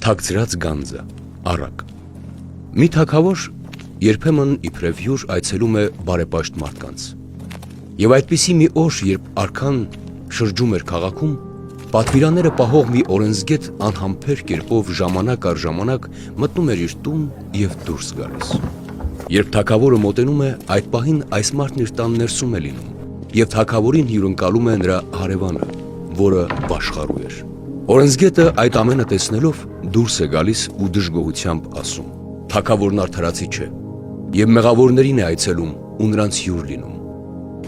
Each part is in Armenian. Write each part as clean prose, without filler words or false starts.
Թաքցրած գանձը, առակ։ Մի թագավոր երբեմն իբրև հյուր այցելում է բարեպաշտ մարդկանց։ Եվ այդպիսի մի օր, երբ արքան շրջում էր քաղաքում, պատվիրանները պահող մի օրենսգետ անհամբեր կերպով ժամանակ առ ժամանակ մտնում էր իր տուն եւ դուրս գալիս։ Երբ թագավորը մոտենում է, այդ պահին այս մարդն իր տան ներսում է լինում, եւ թագավորին հյուրընկալում է նրա հարևանը, որը վաշխառու էր։ Օրենսգետը այդ ամենը տեսնելով դուրս է գալիս ու դժգոհությամբ ասում. թագավորն արդարացի չէ, եւ մեղավորներին է այցելում ու նրանց հյուր լինում։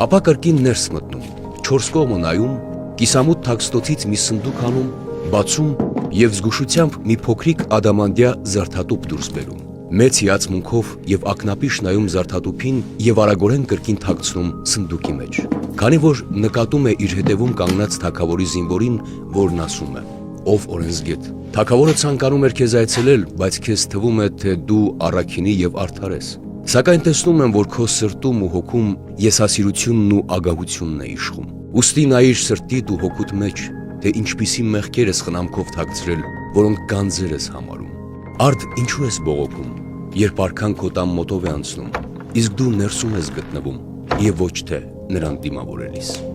Ապա կրկին ներս մտնում, 4 կողմը նայում, կիսամութ թաքստոցից մի սնդուկ հանում, բացում եւ զգուշությամբ մի փոքրիկ ադամանդյա զարդատուփ դուրս բերում։ Մեծ հիացմունքով եւ ակնապիշ նայում զարդատուփին եւ արագորեն կրկին թաքցնում սնդուկի մեջ։ Քանի որ նկատում է իր հետևում կանգնած թագավորի զինվորին, որն ասում է. «Ով օրենսգետ, թագավորը ցանկանում էր քեզ այցելել, բայց քեզ թվում է, թե դու առաքինի եւ արդար ես։ Սակայն տեսնում եմ, որ քո սրտում ու հոգում եսասիրությունն ու ագահությունն է իշխում։ Ուստի նայիր սրտիդ ու հոգուդ մեջ, թե ինչպիսի մեղքեր ես խնամքով թաքցրել, որոնք գանձեր ես համարում։ Արդ ինչու ես բողոքում, երբ արքան քո տան մոտով է անցնում, իսկ դու ներսում ես գտնվում եւ ոչ թե նրան դիմավորելիս»։